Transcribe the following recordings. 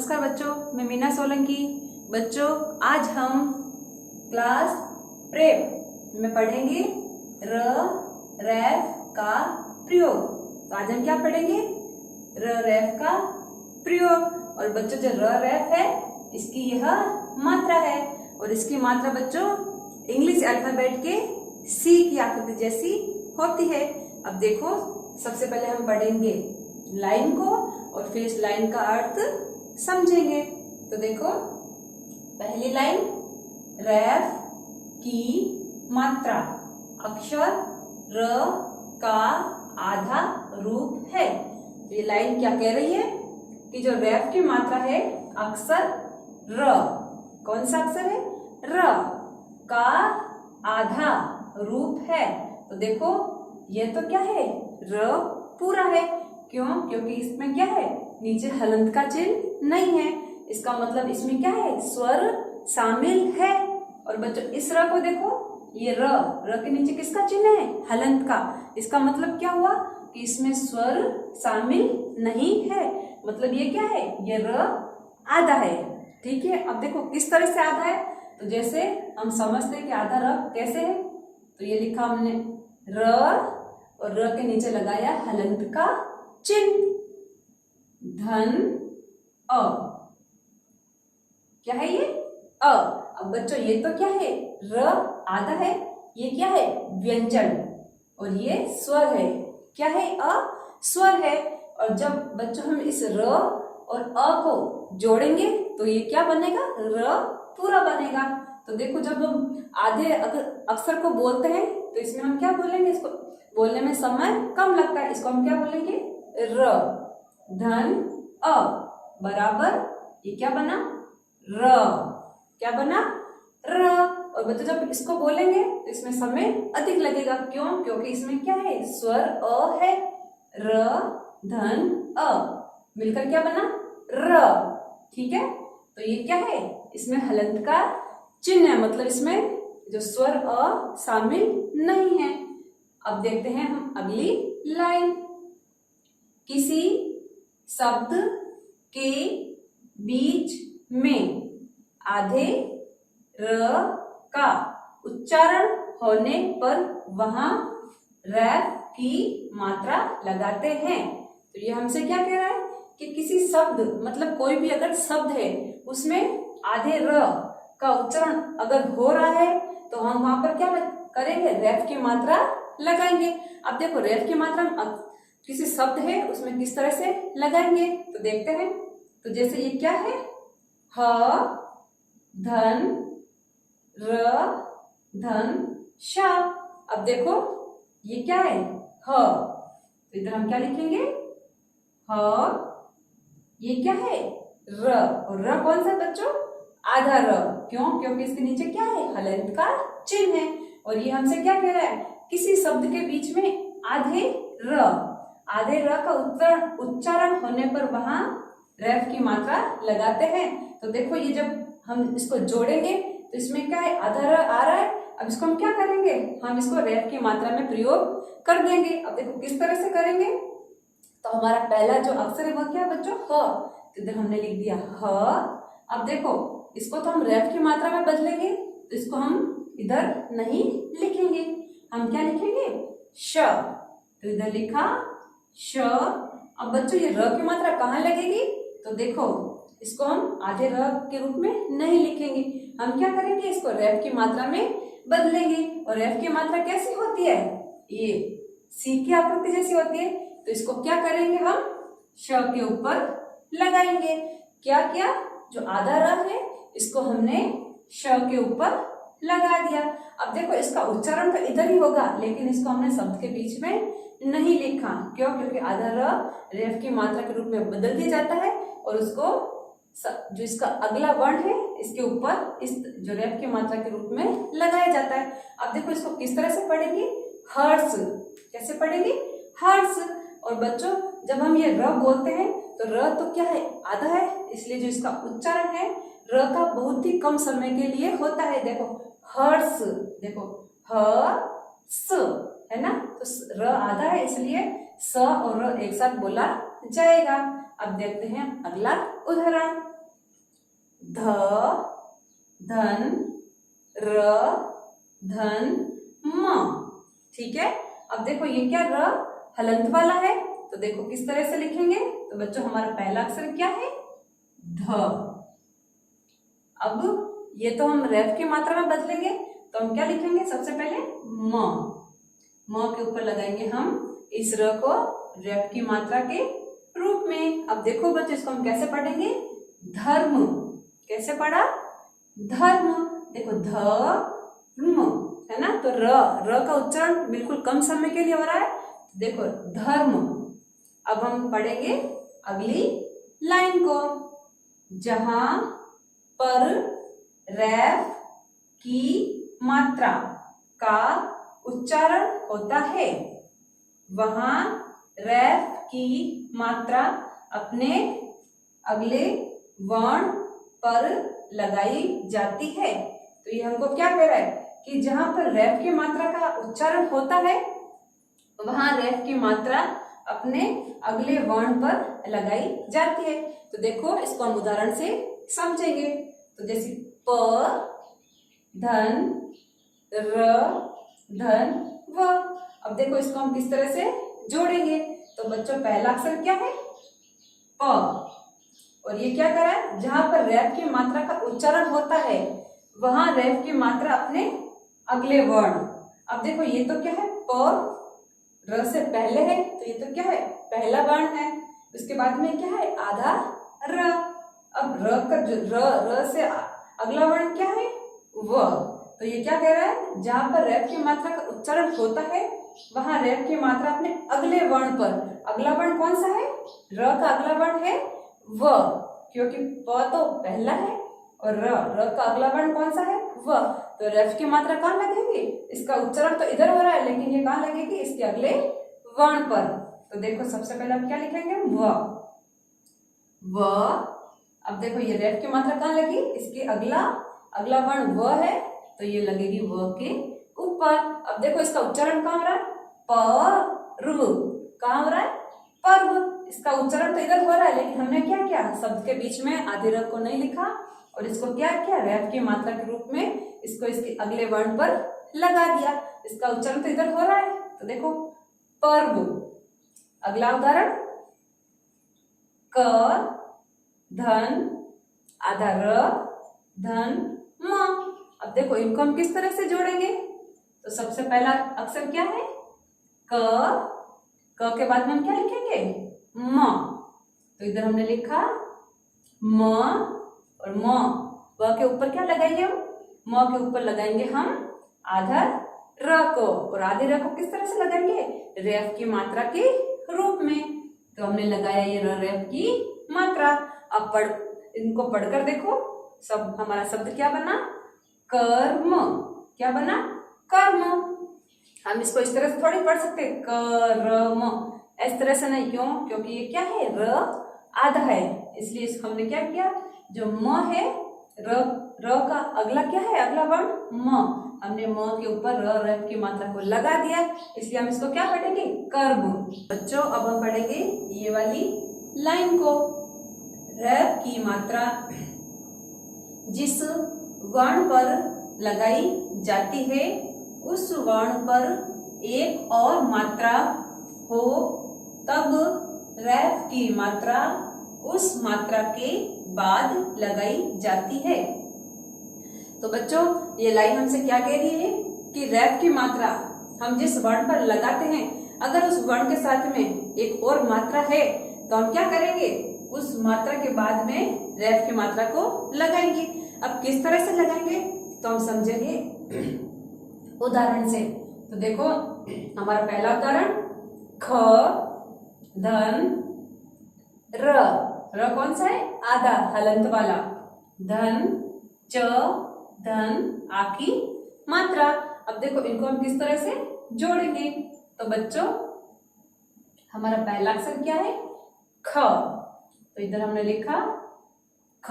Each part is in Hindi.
नमस्कार बच्चों, मैं मीना सोलंकी। बच्चों, आज हम क्लास प्रेप में पढ़ेंगे र रैफ का प्रयोग। तो आज हम क्या पढ़ेंगे? र रैफ का प्रयोग। और बच्चों, जो र रैफ है इसकी यह मात्रा है और इसकी मात्रा बच्चों इंग्लिश अल्फाबेट के सी की आकृति जैसी होती है। अब देखो, सबसे पहले हम पढ़ेंगे लाइन को और फिर इस लाइन का अर्थ समझेंगे। तो देखो, पहली लाइन, रैफ की मात्रा अक्षर र का आधा रूप है। तो ये लाइन क्या कह रही है कि जो रैफ की मात्रा है अक्षर र, कौन सा अक्षर है? र का आधा रूप है। तो देखो, ये तो क्या है? र पूरा है। क्यों? क्योंकि इसमें क्या है? नीचे हलंत का चिन्ह नहीं है। इसका मतलब इसमें क्या है? स्वर शामिल है। और बच्चों, इस र को देखो, ये र के नीचे किसका चिन्ह है? हलंत का। इसका मतलब क्या हुआ कि इसमें स्वर शामिल नहीं है। मतलब ये क्या है? ये र आधा है। ठीक है। अब देखो किस तरह से आधा है। तो जैसे हम समझते हैं कि आधा र कैसे है, तो ये लिखा हमने र और र के नीचे लगाया हलंत का चिन्ह, धन अ। क्या है ये? अ। अब बच्चों, ये तो क्या है? र आधा है। ये क्या है? व्यंजन। और ये स्वर है। क्या है? अ स्वर है। और जब बच्चों हम इस र और अ को जोड़ेंगे तो ये क्या बनेगा? र पूरा बनेगा। तो देखो, जब हम आधे अक्षर को बोलते हैं तो इसमें हम क्या बोलेंगे? इसको बोलने में समय कम लगता है। इसको हम क्या बोलेंगे? र धन अ बराबर ये क्या बना? र। क्या बना? र। और बच्चों, जब इसको बोलेंगे तो इसमें समय अधिक लगेगा। क्यों? क्योंकि इसमें क्या है? स्वर अ है। र धन अ मिलकर क्या बना? र। ठीक है। तो ये क्या है? इसमें हलंत का चिन्ह है। मतलब इसमें जो स्वर अ शामिल नहीं है। अब देखते हैं हम अगली लाइन। किसी शब्द के बीच में आधे र का उच्चारण होने पर वहां रैफ की मात्रा लगाते हैं। तो ये हमसे क्या कह रहा है कि किसी शब्द, मतलब कोई भी अगर शब्द है उसमें आधे र का उच्चारण अगर हो रहा है तो हम वहां पर क्या करेंगे? रैफ की मात्रा लगाएंगे। अब देखो, रैफ की मात्रा किसी शब्द है उसमें किस तरह से लगाएंगे तो देखते हैं। तो जैसे ये क्या है? ह धन र धन श। अब देखो ये क्या है? ह। तो इधर हम क्या लिखेंगे? ह। ये क्या है? र। और र कौन सा बच्चों? आधा र। क्यों? क्योंकि इसके नीचे क्या है? हलंत का चिन्ह है। और ये हमसे क्या कह रहा है? किसी शब्द के बीच में आधे र का उच्चारण होने पर वहां रैफ की मात्रा लगाते हैं। तो देखो, ये जब हम इसको जोड़ेंगे तो इसमें क्या है? आधा र आ रहा है। अब इसको हम क्या करेंगे? हम इसको रैफ की मात्रा में प्रयोग कर देंगे। अब देखो किस तरह से करेंगे। तो हमारा पहला जो अक्षर है वो क्या है बच्चों? ह। तो इधर हमने लिख दिया ह। अब देखो, इसको तो हम रैफ की मात्रा में बदलेंगे तो इसको हम इधर नहीं लिखेंगे। हम क्या लिखेंगे? श। तो इधर लिखा श। अब बच्चों, ये र की मात्रा कहाँ लगेगी? तो देखो, इसको हम आधे र के रूप में नहीं लिखेंगे। हम क्या करेंगे? इसको रैफ की मात्रा में बदलेंगे। और रैफ की मात्रा कैसी होती है? ये सी की आकृति जैसी होती है। तो इसको क्या करेंगे? हम श के ऊपर लगाएंगे। क्या किया? जो आधा र है इसको हमने श के ऊपर लगा दिया। अब देखो, इसका उच्चारण तो इधर ही होगा, लेकिन इसको हमने शब्द के बीच में नहीं लिखा। क्यों? क्योंकि आधा र रैफ की मात्रा के रूप में बदल दिया जाता है और उसको जो इसका अगला वर्ण है इसके ऊपर इस जो रैफ की मात्रा के रूप में लगाया जाता है। अब देखो, इसको किस तरह से पढ़ेंगे? हर्ष। कैसे पढ़ेंगे? हर्ष। और बच्चों, जब हम ये र बोलते हैं तो र तो क्या है? आधा है। इसलिए जो इसका उच्चारण है र का बहुत ही कम समय के लिए होता है। देखो, हर्ष। देखो, ह स है ना। तो र आधा है, इसलिए स और र एक साथ बोला जाएगा। अब देखते हैं अगला उदाहरण। ध, धन, र, धन, म। ठीक है, अब देखो ये क्या र हलंत वाला है, तो देखो किस तरह से लिखेंगे। तो बच्चों हमारा पहला अक्षर क्या है, ध। अब ये तो हम रेफ की मात्रा में बदलेंगे, तो हम क्या लिखेंगे, सबसे पहले म के ऊपर लगाएंगे हम इस र को रेफ की मात्रा के रूप में। अब देखो बच्चों इसको हम कैसे पढ़ेंगे, धर्म। कैसे पढ़ा, धर्म। देखो धर्म है ना, तो र का उच्चारण बिल्कुल कम समय के लिए हो रहा है। देखो धर्म। अब हम पढ़ेंगे अगली लाइन को, जहां पर रेफ की मात्रा का उच्चारण होता है वहां रेफ की मात्रा अपने अगले वर्ण पर लगाई जाती है। तो ये हमको क्या कह रहा है कि जहां पर रेफ की मात्रा का उच्चारण होता है वहां रेफ की मात्रा अपने अगले वर्ण पर लगाई जाती है। तो देखो इसको हम उदाहरण से समझेंगे। तो जैसे प, धन, र, धन, व। अब देखो इसको हम किस तरह से जोड़ेंगे। तो बच्चों पहला अक्षर क्या है, प, और ये क्या कर रहा है, जहां पर रेफ की मात्रा का उच्चारण होता है वहां रेफ की मात्रा अपने अगले वर्ण। अब देखो ये तो क्या है, प र से पहले है, तो ये तो क्या है, पहला वर्ण है। उसके बाद में क्या है, आधा र। अब र का जो र से अगला वर्ण क्या है, व। तो ये क्या कह रहा है, जहां पर रेफ की मात्रा का उच्चारण होता है वहां रेफ की मात्रा अपने अगले वर्ण पर। अगला वर्ण कौन सा है, र का अगला वर्ण है व, क्योंकि प तो पहला है और र का अगला वर्ण कौन सा है, व। तो रेफ की मात्रा कहाँ लगेगी, इसका उच्चारण तो इधर हो रहा है लेकिन ये कहाँ लगेगी, इसके अगले वर्ण पर। तो देखो सबसे पहले हम क्या लिखेंगे, व। अब देखो ये रेफ की मात्रा कहाँ लगी, इसके अगला वर्ण व है, तो ये लगेगी व के ऊपर। अब देखो इसका उच्चारण कहाँ हो रहा है, पर्व। कहाँ हो रहा है, पर्व। इसका उच्चारण तो इधर हो रहा है लेकिन हमने क्या किया, शब्द के बीच में आधे र को नहीं लिखा और इसको क्या किया, रेफ की मात्रा के रूप में इसको इसके अगले वर्ण पर लगा दिया। इसका उच्चारण तो इधर हो रहा है, तो देखो पर्व। अगला उदाहरण, क, धन, आधा र, धन, म। अब देखो इनको हम किस तरह से जोड़ेंगे। तो सबसे पहला अक्षर क्या है, क के बाद में हम क्या लिखेंगे, म। तो इधर हमने लिखा म और म, व के ऊपर क्या लगाएंगे हम, म के ऊपर लगाएंगे हम आधा र को, और आधे र को किस तरह से लगाएंगे, रेफ की मात्रा के रूप में। तो हमने लगाया ये रेफ की मात्रा। अब इनको पढ़कर देखो, सब हमारा शब्द क्या बना, कर्म। क्या बना, कर्म। हम इसको इस तरह से थोड़ी पढ़ सकते, कर्म, इस तरह से नहीं। क्यों, क्योंकि ये क्या है, र आधा है, इसलिए इसको हमने क्या किया, जो म है, र का अगला क्या है, अगला वर्ण म, हमने म के ऊपर रेफ की मात्रा को लगा दिया, इसलिए हम इसको क्या पढ़ेंगे, कर्म। बच्चों अब हम पढ़ेंगे ये वाली लाइन को, रेफ की मात्रा जिस वर्ण पर लगाई जाती है उस वर्ण पर एक और मात्रा हो तब रेफ की मात्रा उस मात्रा के बाद लगाई जाती है। तो बच्चों ये लाइन हमसे क्या कह रही है कि रेफ की मात्रा हम जिस वर्ण पर लगाते हैं, अगर उस वर्ण के साथ में एक और मात्रा है तो हम क्या करेंगे, उस मात्रा के बाद में रेफ की मात्रा को लगाएंगे। अब किस तरह से लगाएंगे तो हम समझेंगे उदाहरण से। तो देखो हमारा पहला उदाहरण, ख, धन, र कौन सा है, आधा हलंत वाला, धन, च, धन, आ की मात्रा। अब देखो इनको हम किस तरह से जोड़ेंगे। तो बच्चों हमारा पहला अक्षर क्या है, ख। तो इधर हमने लिखा ख,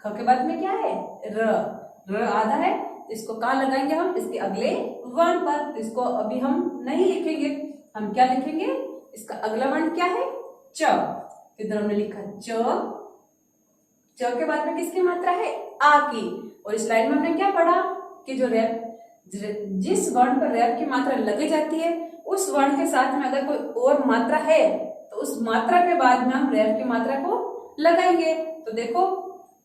ख के बाद में क्या है, र आधा है, तो इसको कहाँ लगाएंगे हम, इसके अगले वर्ण पर। तो इसको अभी हम नहीं लिखेंगे, हम क्या लिखेंगे, इसका अगला वर्ण क्या है, च। तो इधर हमने लिखा च, च के बाद में किसकी मात्रा है? आ की। और इस लाइन में हमने क्या पढ़ा कि जो रेफ जिस वर्ण पर रेफ की मात्रा लगी जाती है उस वर्ण के साथ में अगर कोई और मात्रा है तो उस मात्रा के बाद में हम रेफ की मात्रा को लगाएंगे। तो देखो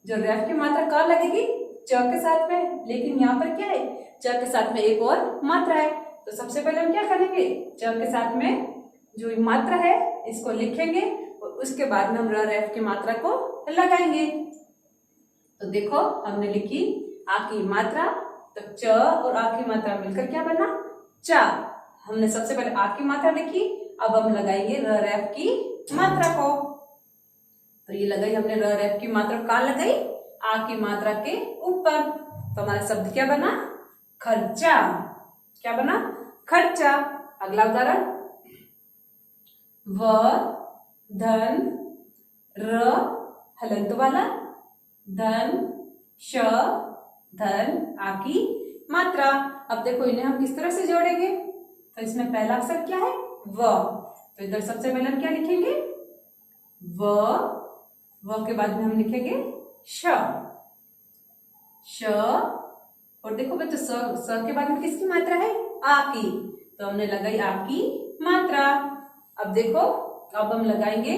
जो रेफ की मात्रा कहाँ लगेगी? च के साथ में, लेकिन यहाँ पर क्या है? च के साथ में एक और मात्रा है। तो सबसे पहले हम क्या करेंगे? च के साथ में जो मात्रा है इसको लिखेंगे और उसके बाद में हम रेफ की मात्रा को लगाएंगे। तो देखो हमने लिखी आ की मात्रा, तो च और आ की मात्रा मिलकर क्या बना? चा। हमने सबसे पहले आ की मात्रा लिखी, अब हम लगाएंगे रेफ की मात्रा को। तो ये लगाई हमने रेफ की मात्रा कहाँ लगाई? आ की मात्रा के ऊपर। तो हमारा शब्द क्या बना? खर्चा। क्या बना? खर्चा। अगला उदाहरण, व धन र हलंत वाला धन श धन आ की मात्रा। अब देखो इन्हें हम किस तरह से जोड़ेंगे? तो इसमें पहला अक्षर क्या है? व। तो इधर सबसे पहले हम क्या लिखेंगे? व के बाद में हम लिखेंगे श। और देखो बच्चों स के बाद में किसकी मात्रा है? आ की। तो हमने लगाई आ की मात्रा। अब देखो अब हम लगाएंगे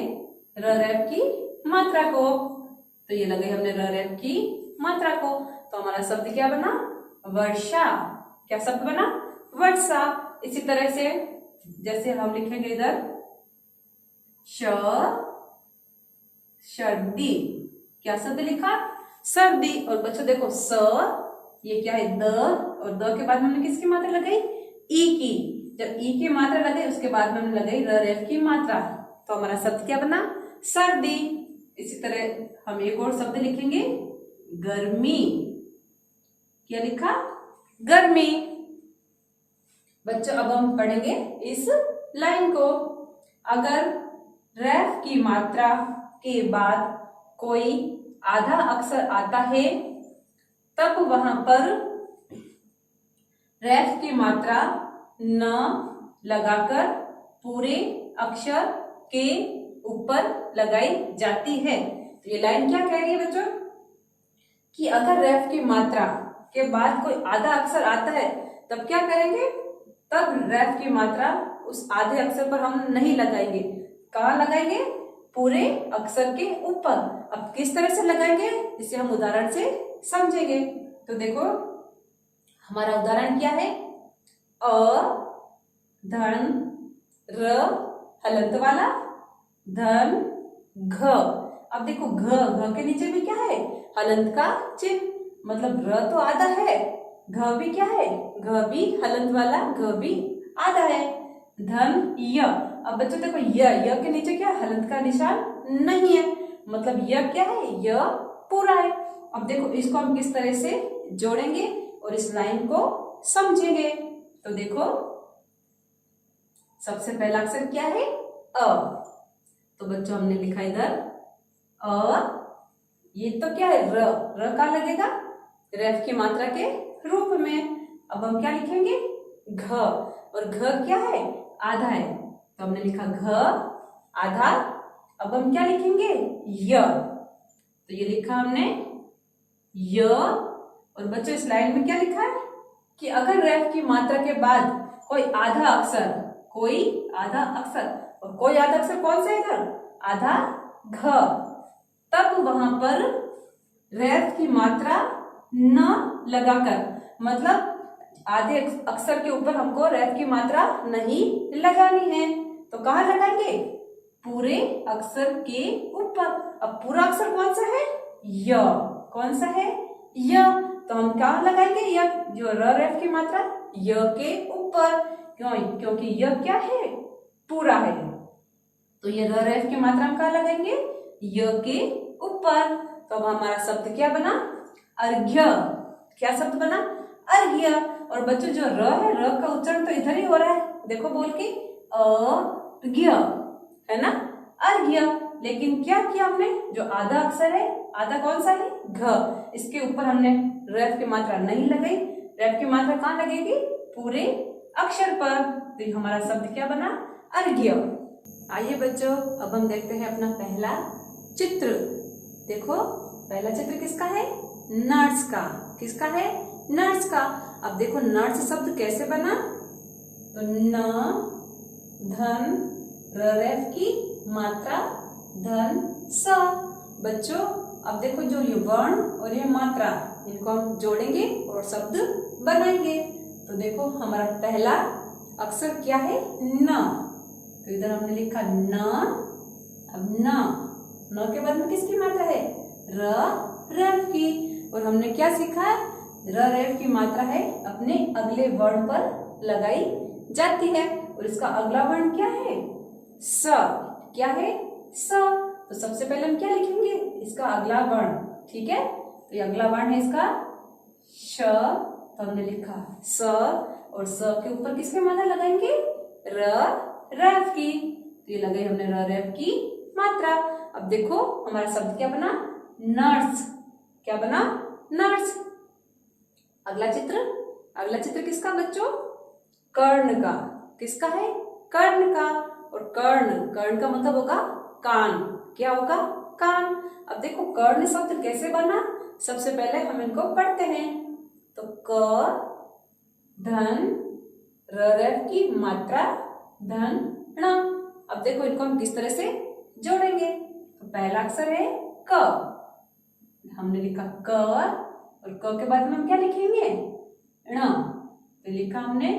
रेफ की मात्रा को। तो ये लगाई हमने रेफ की मात्रा को। तो हमारा शब्द क्या बना? वर्षा। क्या शब्द बना? वर्षा। इसी तरह से जैसे हम लिखेंगे इधर सर्दी। क्या शब्द लिखा? सर्दी। और बच्चों देखो स, ये क्या है? द, और द के बाद में हमने किसकी मात्रा लगाई? ई की। जब ई की मात्रा लगाई उसके बाद में हमने लगाई रेफ की मात्रा। तो हमारा शब्द क्या बना? सर्दी। इसी तरह हम एक और शब्द लिखेंगे गर्मी। क्या लिखा? गर्मी। बच्चों अब हम पढ़ेंगे इस लाइन को। अगर रेफ की मात्रा के बाद कोई आधा अक्षर आता है तब वहां पर रेफ की मात्रा न लगाकर पूरे अक्षर के ऊपर लगाई जाती है। तो ये लाइन क्या कह रही है बच्चों? कि अगर रेफ की मात्रा के बाद कोई आधा अक्षर आता है तब क्या करेंगे? तब रेफ की मात्रा उस आधे अक्षर पर हम नहीं लगाएंगे। कहाँ लगाएंगे? पूरे अक्षर के ऊपर। अब किस तरह से लगाएंगे इसे हम उदाहरण से समझेंगे। तो देखो हमारा उदाहरण क्या है? अ धन र हलंत वाला धन घ। अब देखो घ के नीचे भी क्या है? हलंत का चिन्ह। मतलब र तो आधा है, घ भी क्या है? घ भी हलंत वाला, घ भी आधा है। धन य। अब बच्चों देखो य के नीचे क्या? हलंत का निशान नहीं है, मतलब य क्या है? य पूरा है। अब देखो इसको हम किस तरह से जोड़ेंगे और इस लाइन को समझेंगे। तो देखो सबसे पहला अक्षर क्या है? अ। तो बच्चों हमने लिखा इधर अ। ये तो क्या है? र कहाँ लगेगा? रेफ की मात्रा के रूप में। अब हम क्या लिखेंगे? घ। और घ क्या है? आधा है, तो हमने लिखा घ आधा। अब हम क्या लिखेंगे? य। तो ये लिखा हमने य। और बच्चों इस लाइन में क्या लिखा है? कि अगर रेफ की मात्रा के बाद कोई आधा अक्षर और कोई आधा अक्षर कौन सा है इधर? आधा घ, तब वहां पर रेफ की मात्रा न लगाकर, मतलब आधे अक्षर के ऊपर हमको रेफ की मात्रा नहीं लगानी है। तो कहाँ लगाएंगे? पूरे अक्षर के ऊपर। अब पूरा अक्षर कौन सा है? य। कौन सा है? य। तो हम कहाँ लगाएंगे? य, जो रेफ की मात्रा य के ऊपर। क्यों? क्योंकि य क्या है? पूरा है। तो ये रेफ की मात्रा हम कहाँ लगाएंगे? य के ऊपर। तो अब हमारा शब्द क्या बना? अर्घ्य। क्या शब्द बना? अर्घ्य। और बच्चों जो र है, र का उच्चारण तो इधर ही हो रहा है, देखो बोल के अर्घ्य, है ना? अर्घ्य। लेकिन क्या किया हमने? जो आधा अक्षर है, आधा कौन सा है? घ, इसके ऊपर हमने रेफ की मात्रा नहीं लगाई। रेफ की मात्रा कहाँ लगेगी? पूरे अक्षर पर। तो हमारा शब्द क्या बना? अर्घ्य। आइए बच्चों अब हम देखते हैं अपना पहला चित्र। देखो पहला चित्र किसका है? नट्स का। किसका है? नट्स का। अब देखो नट्स शब्द कैसे बना, तो न धन रेफ की मात्रा धन स। बच्चों अब देखो जो ये वर्ण और ये मात्रा इनको हम जोड़ेंगे और शब्द बनाएंगे। तो देखो हमारा पहला अक्षर क्या है? न। तो इधर हमने लिखा न। अब न के बाद में किसकी मात्रा है? रेफ की। और हमने क्या सीखा? रेफ की मात्रा है अपने अगले वर्ण पर लगाई जाती है। और इसका अगला वर्ण क्या है? स। क्या है? स। तो सबसे पहले हम क्या लिखेंगे? इसका अगला वर्ण। ठीक है, तो ये अगला वर्ण है इसका श। तो हमने लिखा स और स के ऊपर किसकी मात्रा लगाएंगे? रेफ की। तो ये लगाई हमने रेफ की मात्रा। अब देखो हमारा शब्द क्या बना? नट्स। क्या बना? नट्स। अगला चित्र किसका बच्चों? कर्ण का। किसका है? कर्ण का। और कर्ण का मतलब होगा कान। क्या होगा? कान। अब देखो कर्ण शब्द कैसे बना, सबसे पहले हम इनको पढ़ते हैं। तो क धन रेफ की मात्रा धन ण। अब देखो इनको हम किस तरह से जोड़ेंगे। तो पहला अक्षर है क, हमने लिखा क और क के बाद में हम क्या लिखेंगे? ण। तो लिखा हमने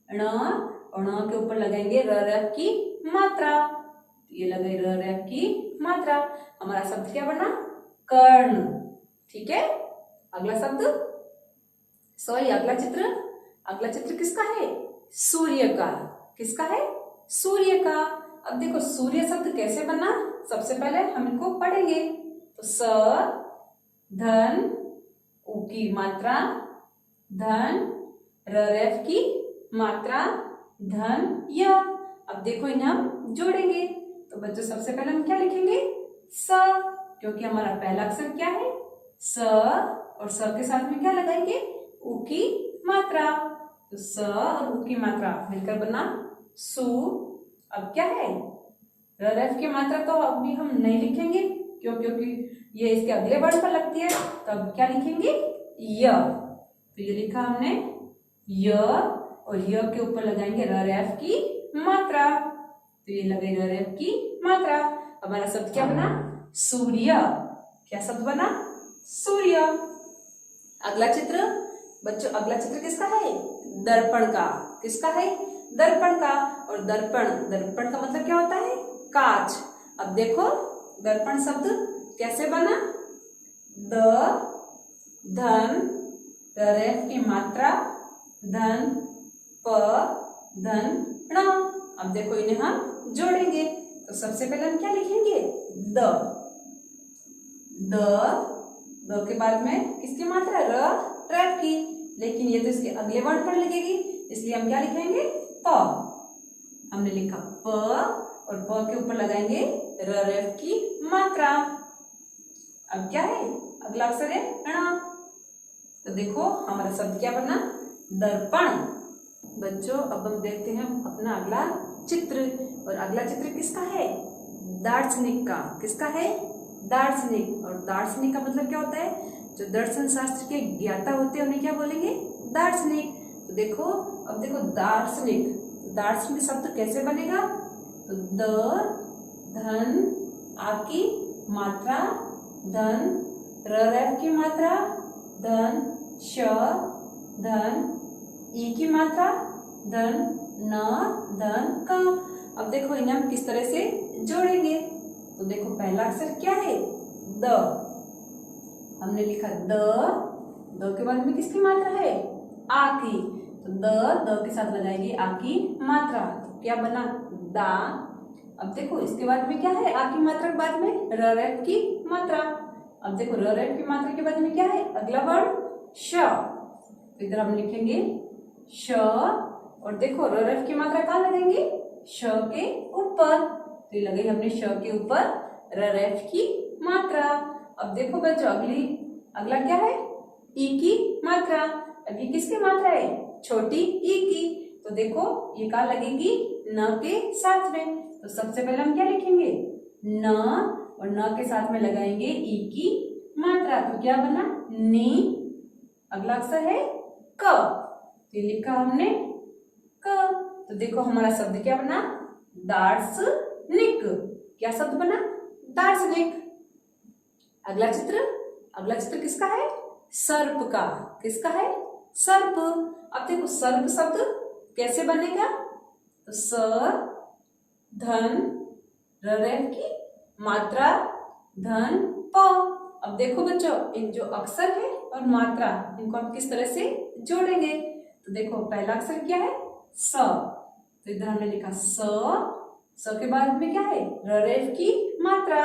ण और ण के ऊपर लगाएंगे रेफ की मात्रा। ये लगाई रेफ की मात्रा। हमारा शब्द क्या बना? कर्ण। ठीक है, अगला शब्द अगला चित्र किसका है? सूर्य का। किसका है? सूर्य का। अब देखो सूर्य शब्द कैसे बना, सबसे पहले हम इनको पढ़ेंगे। तो स धन उ की मात्रा धन रेफ की मात्रा धन य। अब देखो इन्हें हम जोड़ेंगे। तो बच्चों सबसे पहले हम क्या लिखेंगे? स, क्योंकि हमारा पहला अक्षर क्या है? स और स के साथ में क्या लगाएंगे? उ की मात्रा। तो स और उ की मात्रा मिलकर बना सु। अब क्या है? रेफ की मात्रा तो अभी हम नहीं लिखेंगे क्योंकि ये इसके अगले वर्ण पर लगती है। तो अब क्या लिखेंगे? य। तो ये लिखा हमने य और य के ऊपर लगाएंगे रेफ की मात्रा। तो ये लगे रेफ की मात्रा। हमारा शब्द क्या बना? सूर्य। क्या शब्द बना? सूर्य। अगला चित्र किसका है? दर्पण का। किसका है? दर्पण का। और दर्पण का मतलब क्या होता है? कांच। अब देखो दर्पण शब्द कैसे बना? द धन रेफ की मात्रा धन प धन ण। अब देखो इन्हें हम जोड़ेंगे। तो सबसे पहले हम क्या लिखेंगे? द के बाद में किसकी मात्रा? रेफ की। लेकिन ये तो इसके अगले वर्ण पर लगेगी, इसलिए हम क्या लिखेंगे? प। हमने लिखा प और प के ऊपर लगाएंगे रेफ की मात्रा। अब क्या है? अगला अक्षर है ण। तो देखो हमारा शब्द क्या बना? दर्पण। बच्चों अब हम देखते हैं अपना अगला चित्र। और अगला चित्र किसका है? दार्शनिक का। किसका है? दार्शनिक। और दार्शनिक का मतलब क्या होता है? जो दर्शन शास्त्र के ज्ञाता होते हैं उन्हें क्या बोलेंगे? दार्शनिक। तो देखो अब देखो दार्शनिक शब्द कैसे बनेगा? तो द धन आ की मात्रा धन रेफ की मात्रा धन श धन ई की मात्रा धन न धन क। अब देखो इन्हें हम किस तरह से जोड़ेंगे। तो देखो पहला अक्षर क्या है? द। हमने लिखा द के बाद में किसकी मात्रा है? आ की। तो द के साथ लगाएंगे आ की मात्रा। तो क्या बना? दा। अब देखो इसके बाद में क्या है? आ की मात्रा के बाद में रेफ की मात्रा। अब देखो रेफ की मात्रा के बाद में क्या है? अगला वर्ण श। तो इधर हम लिखेंगे श और देखो रेफ की मात्रा कहाँ लगेंगे? श के ऊपर। तो ये लगे हमने श के ऊपर रेफ की मात्रा। अब देखो बच्चों अगला क्या है? ई की मात्रा। अब ये किसकी मात्रा है? छोटी ई की। तो देखो ये कहाँ लगेगी? न के साथ में। तो सबसे पहले हम क्या लिखेंगे? न और न के साथ में लगाएंगे ई की मात्रा, तो क्या बना नी। अगला अक्षर है क, तो लिखा हमने क। तो देखो हमारा शब्द क्या बना दार्शनिक। क्या शब्द बना दार्शनिक। अगला चित्र किसका है सर्प का। किसका है सर्प। अब देखो सर्प शब्द कैसे बनेगा, तो स धन रेफ की मात्रा धन प। अब देखो बच्चों इन जो अक्षर है और मात्रा इनको हम किस तरह से जोड़ेंगे, तो देखो पहला अक्षर क्या है स, तो इधर हमने लिखा स के बाद में क्या है रेफ की मात्रा।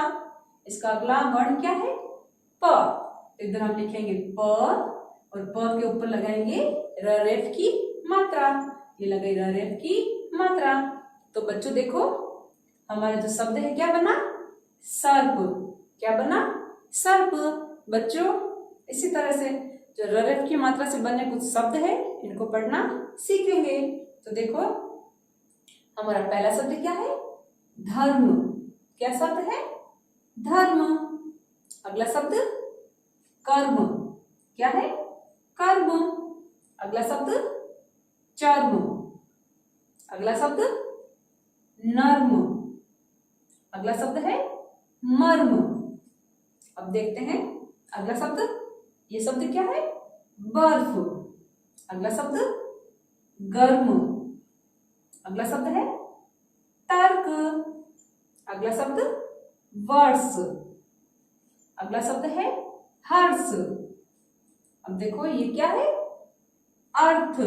इसका अगला वर्ण क्या है प, तो इधर हम लिखेंगे प और प के ऊपर लगाएंगे रेफ की मात्रा। ये लगाई रेफ की मात्रा। तो बच्चों देखो हमारा जो शब्द है क्या बना सर्प। क्या बना सर्प। बच्चों इसी तरह से जो रेफ की मात्रा से बने कुछ शब्द है इनको पढ़ना सीखेंगे। तो देखो हमारा पहला शब्द क्या है धर्म। क्या शब्द है धर्म। अगला शब्द कर्म। क्या है कर्म। अगला शब्द चर्म। अगला शब्द नर्म। अगला शब्द है मर्म। अब देखते हैं अगला शब्द, ये शब्द क्या है बर्फ। अगला शब्द गर्म। अगला शब्द है तर्क। अगला शब्द वर्ष। अगला शब्द है हर्ष। अब देखो ये क्या है अर्थ।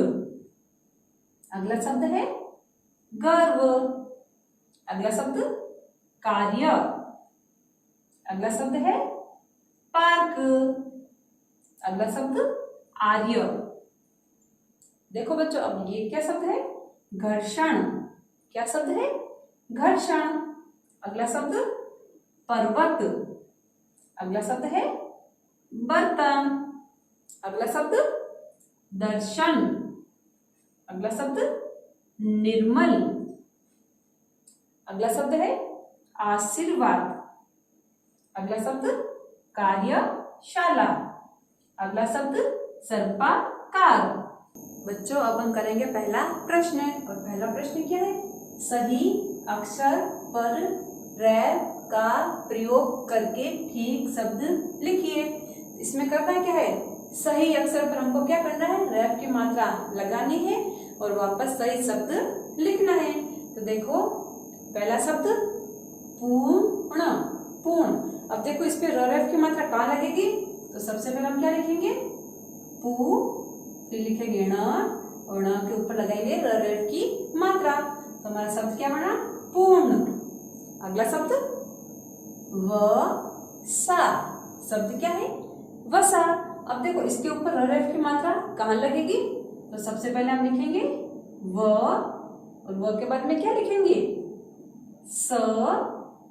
अगला शब्द है गर्व। अगला शब्द कार्य। अगला शब्द है पार्क। अगला शब्द आर्य। देखो बच्चों अब ये क्या शब्द है घर्षण। क्या शब्द है घर्षण। अगला शब्द पर्वत। अगला शब्द है बर्तन। अगला शब्द दर्शन। अगला शब्द निर्मल। अगला शब्द है आशीर्वाद। अगला शब्द कार्यशाला। अगला शब्द सर्पाकार। बच्चों अब हम करेंगे पहला प्रश्न, और पहला प्रश्न क्या है सही अक्षर पर रैप का प्रयोग करके ठीक शब्द लिखिए। इसमें करना क्या है सही अक्षर पर हमको क्या करना है रैप की मात्रा लगानी है और वापस सही शब्द लिखना है। तो देखो पहला शब्द पूर्ण। पूर्ण। अब देखो इस पे रेफ की मात्रा कहाँ लगेगी, तो सबसे पहले हम क्या लिखेंगे पू, फिर लिखेंगे ण और ण के ऊपर लगाएंगे रेफ की मात्रा। तो हमारा शब्द क्या बना पूर्ण। अगला शब्द वसा। शब्द क्या है वसा। अब देखो इसके ऊपर रेफ की मात्रा कहाँ लगेगी, तो सबसे पहले हम लिखेंगे व और व के बाद में क्या लिखेंगे स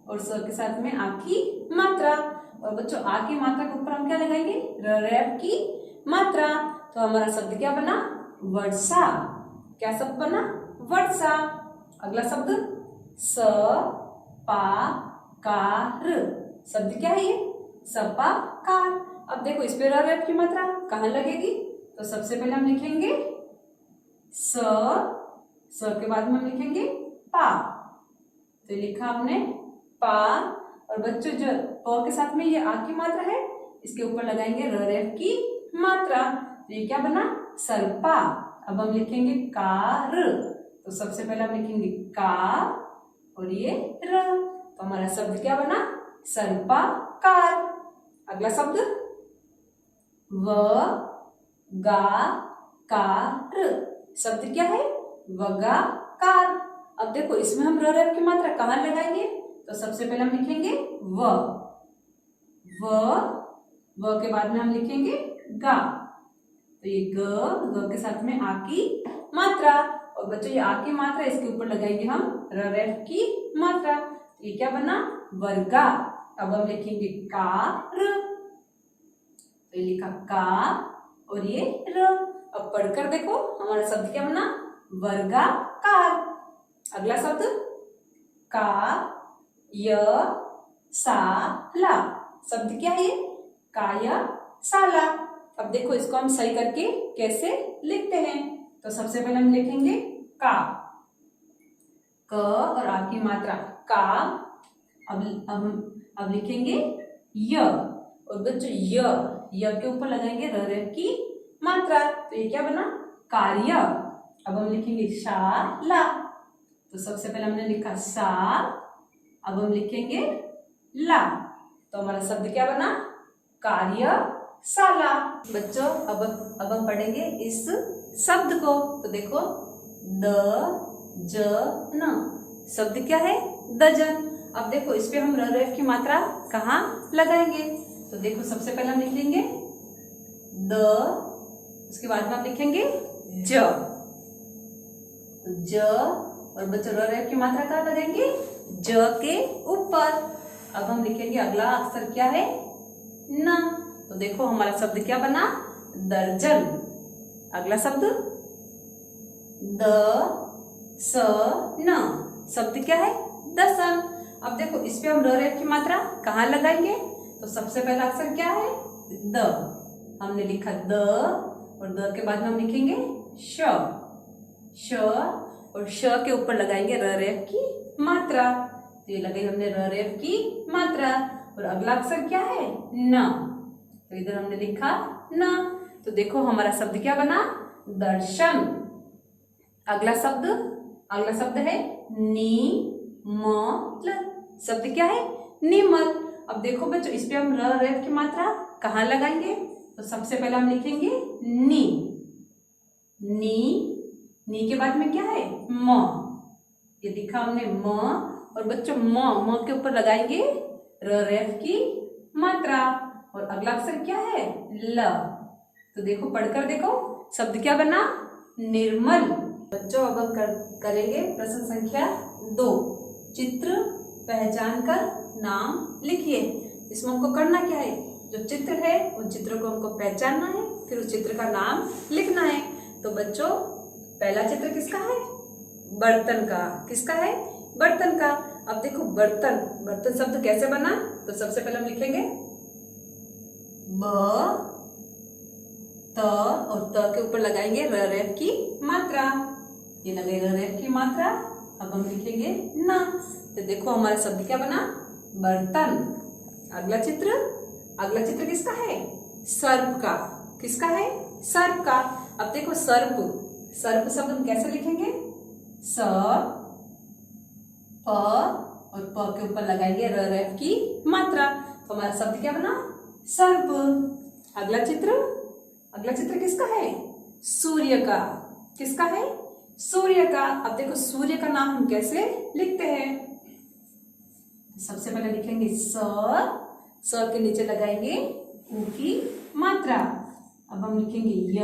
और स के साथ में आ की मात्रा। और बच्चों आ की मात्रा के ऊपर हम क्या लगाएंगे रेफ की मात्रा। तो हमारा शब्द क्या बना वर्षा। क्या शब्द बना वर्षा। अगला शब्द स पा कार। शब्द क्या है ये सपाकार। अब देखो इस पे रेफ की मात्रा कहाँ लगेगी, तो सबसे पहले हम लिखेंगे स के बाद में हम लिखेंगे पा। तो लिखा हमने पा और बच्चों जो प के साथ में ये आ की मात्रा है इसके ऊपर लगाएंगे रेफ की मात्रा। तो ये क्या बना सर्पा। अब हम लिखेंगे कार। तो सबसे पहले हम लिखेंगे का और ये र। तो हमारा शब्द क्या बना सर्पाकार। अगला शब्द व गा कार। शब्द क्या है वगाकार। अब देखो इसमें हम रेफ की मात्रा कहाँ लगाएंगे, तो सबसे पहले हम लिखेंगे व के बाद में हम लिखेंगे गा। तो ये ग के साथ में आ की मात्रा और बच्चों ये आ की मात्रा इसके ऊपर लगाएंगे हम रेफ की मात्रा। तो ये क्या बना वर्गा। अब हम लिखेंगे कार। तो ये लिखा का और ये र। अब पढ़कर देखो हमारा शब्द क्या बना वर्गाकार। अगला शब्द का य सा ला। शब्द क्या है कार्यशाला। अब देखो इसको हम सही करके कैसे लिखते हैं। तो सबसे पहले हम लिखेंगे का, क और आ की मात्रा का। अब लिखेंगे य, और बच्चों य के ऊपर लगाएंगे र रेफ की मात्रा। तो ये क्या बना? कार्य। अब हम लिखेंगे शाला। तो सबसे पहले हमने लिखा सा, अब हम लिखेंगे ला। तो हमारा शब्द क्या बना? कार्यशाला। बच्चों अब हम पढ़ेंगे इस शब्द को। तो देखो द ज न शब्द क्या है? दजन। अब देखो इस पे हम र रेफ की मात्रा कहाँ लगाएंगे? तो देखो सबसे पहले हम लिखेंगे द, उसके बाद में हम लिखेंगे ज, और बच्चों र रेफ की मात्रा कहाँ लगाएंगे? ज के ऊपर। अब हम लिखेंगे अगला अक्षर क्या है? न। तो देखो हमारा शब्द क्या बना? दर्जन। अगला शब्द द स न शब्द क्या है? दसन। अब देखो इस पे हम र रेफ की मात्रा कहाँ लगाएंगे? तो सबसे पहला अक्षर क्या है? द। हमने लिखा द, और द के बाद में हम लिखेंगे श, और श के ऊपर लगाएंगे र रेफ की मात्रा। तो ये लगाई हमने र रेफ की मात्रा। और अगला अक्षर क्या है? न। तो इधर हमने लिखा न। तो देखो हमारा शब्द क्या बना? दर्शन। अगला शब्द है निमल। शब्द क्या है? निमल। अब देखो बच्चों इस पे हम र रेफ की मात्रा कहाँ लगाएंगे? तो सबसे पहले हम लिखेंगे नी के बाद में क्या है? म। ये लिखा हमने म, और बच्चों म के ऊपर लगाएंगे र रेफ की मात्रा। और अगला अक्षर क्या है? ल। तो देखो पढ़कर देखो शब्द क्या बना? निर्मल। बच्चों अब हम करेंगे प्रश्न संख्या 2। चित्र पहचान कर नाम लिखिए। इसमें हमको करना क्या है? जो चित्र है उन चित्रों को हमको पहचानना है, फिर उस चित्र का नाम लिखना है। तो बच्चों पहला चित्र किसका है? बर्तन का। किसका है? बर्तन का। अब देखो बर्तन शब्द कैसे बना? तो सबसे पहले हम लिखेंगे ब, त, और त के ऊपर लगाएंगे र रेफ की मात्रा। ये लगे र रेफ की मात्रा। अब हम लिखेंगे न। तो देखो हमारा शब्द क्या बना? बर्तन। अगला चित्र किसका है? सर्प का। किसका है? सर्प का। अब देखो सर्प शब्द हम कैसे लिखेंगे? स, प, और प के ऊपर लगाएंगे र रेफ की मात्रा। तो हमारा शब्द क्या बना? सर्प। अगला चित्र किसका है? सूर्य का। किसका है? सूर्य का। अब देखो सूर्य का नाम हम कैसे लिखते हैं? सबसे पहले लिखेंगे स के नीचे लगाएंगे उ की मात्रा। अब हम लिखेंगे य,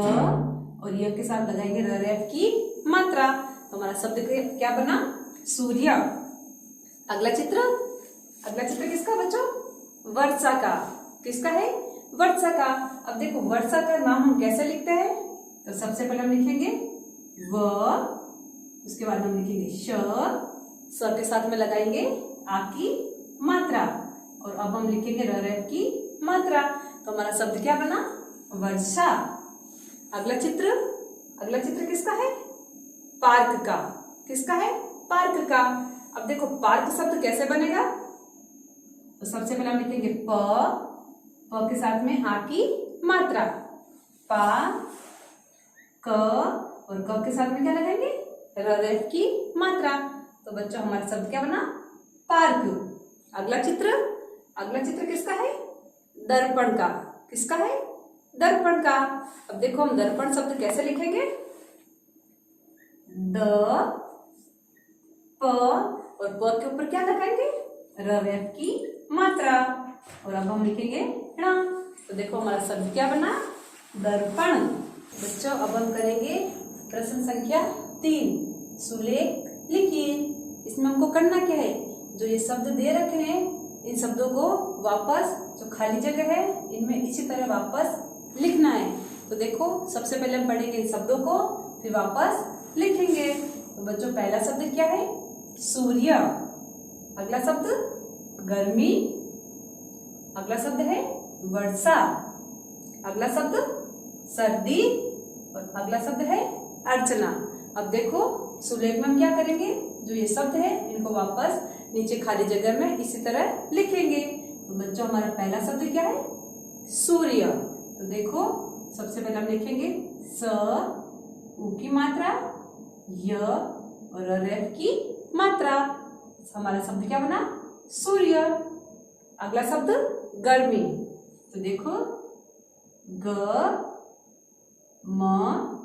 और य के साथ लगाएंगे र रेफ की मात्रा। तो हमारा शब्द क्या बना? सूर्य। अगला चित्र किसका बच्चों? वर्षा का। किसका है? वर्षा का। अब देखो वर्षा का नाम हम कैसे लिखते हैं? तो सबसे पहले हम लिखेंगे व, उसके बाद हम लिखेंगे श के साथ में लगाएंगे आ की मात्रा, और अब हम लिखेंगे र रेफ की मात्रा। तो हमारा शब्द क्या बना? वर्षा। अगला चित्र किसका है? पार्क का। किसका है? पार्क का। अब देखो पार्क शब्द कैसे बनेगा? तो सबसे पहले हम लिखेंगे प के साथ में आ की मात्रा, पा, क, और क के साथ में क्या लगाएंगे? र रेफ की मात्रा। तो बच्चों हमारा शब्द क्या बना? पार्क। अगला चित्र किसका है? दर्पण का। किसका है? दर्पण का। अब देखो हम दर्पण शब्द कैसे लिखेंगे? द, प, और प के ऊपर क्या लगाएंगे? र रेफ की मात्रा, और अब हम लिखेंगे ण। तो देखो हमारा शब्द क्या बना? दर्पण। बच्चों अब हम करेंगे प्रश्न संख्या 3। सुलेख लिखिए। इसमें हमको करना क्या है? जो ये शब्द दे रखे हैं इन शब्दों को वापस, जो खाली जगह है इनमें इसी तरह वापस लिखना है। तो देखो सबसे पहले हम पढ़ेंगे इन शब्दों को, फिर वापस लिखेंगे। तो बच्चों पहला शब्द क्या है? सूर्य। अगला शब्द गर्मी। अगला शब्द है वर्षा। अगला शब्द सर्दी और अगला शब्द है अर्चना। अब देखो सुलेख में हम क्या करेंगे, जो ये शब्द है इनको वापस नीचे खाली जगह में इसी तरह लिखेंगे। तो बच्चों हमारा पहला शब्द क्या है, सूर्य। तो देखो सबसे पहले हम लिखेंगे स, उ की मात्रा, य और रेफ की मात्रा। हमारा शब्द क्या बना, सूर्य। अगला शब्द गर्मी। तो देखो ग, म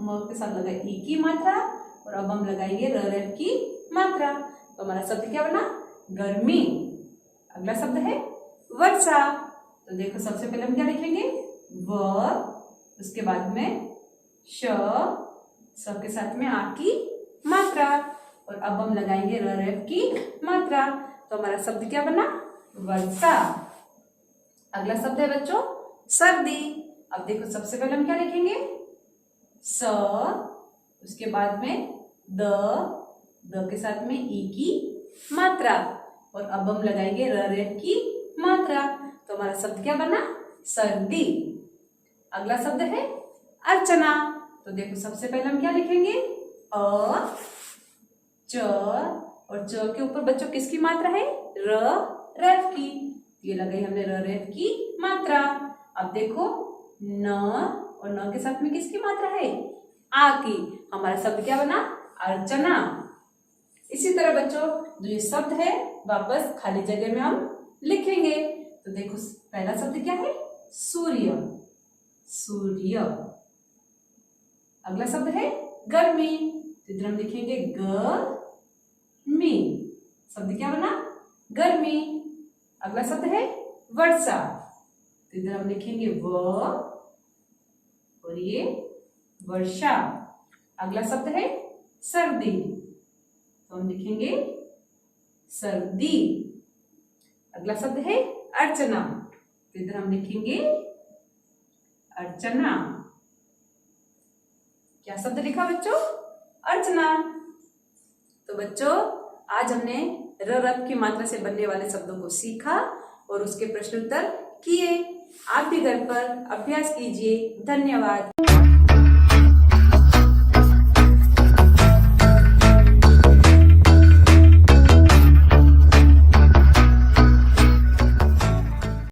के साथ लगाए ई की मात्रा और अब हम लगाएंगे रेफ की मात्रा। तो हमारा शब्द क्या बना, गर्मी। अगला शब्द है वर्षा। तो देखो सबसे पहले हम क्या लिखेंगे, व, उसके बाद में श के साथ में आ की मात्रा और अब हम लगाएंगे रेफ की मात्रा। तो हमारा शब्द क्या बना, वर्षा। अगला शब्द है बच्चों सर्दी। अब देखो सबसे पहले हम क्या लिखेंगे, स, उसके बाद में द के साथ में ई की मात्रा और अब हम लगाएंगे रेफ की मात्रा। तो हमारा शब्द क्या बना, सर्दी। अगला शब्द है अर्चना। तो देखो सबसे पहले हम क्या लिखेंगे, अ, च और च के ऊपर बच्चों किसकी मात्रा है, रेफ की। ये लगाई हमने रेफ की मात्रा। अब देखो न और न के साथ में किसकी मात्रा है, आ की। हमारा शब्द क्या बना, अर्चना। इसी तरह बच्चों जो ये शब्द है वापस खाली जगह में हम लिखेंगे। तो देखो पहला शब्द क्या है, सूर्य, सूर्य। अगला शब्द है गर्मी। तो इधर हम लिखेंगे ग, मी। शब्द क्या बना, गर्मी। अगला शब्द है वर्षा। तो इधर हम लिखेंगे व और ये वर्षा। अगला शब्द है सर्दी। तो हम लिखेंगे सर्दी। अगला शब्द है अर्चना। तो इधर हम लिखेंगे अर्चना। क्या शब्द लिखा बच्चों, अर्चना। तो बच्चों आज हमने रफ की मात्रा से बनने वाले शब्दों को सीखा और उसके प्रश्न उत्तर किए। आप भी घर पर अभ्यास कीजिए। धन्यवाद।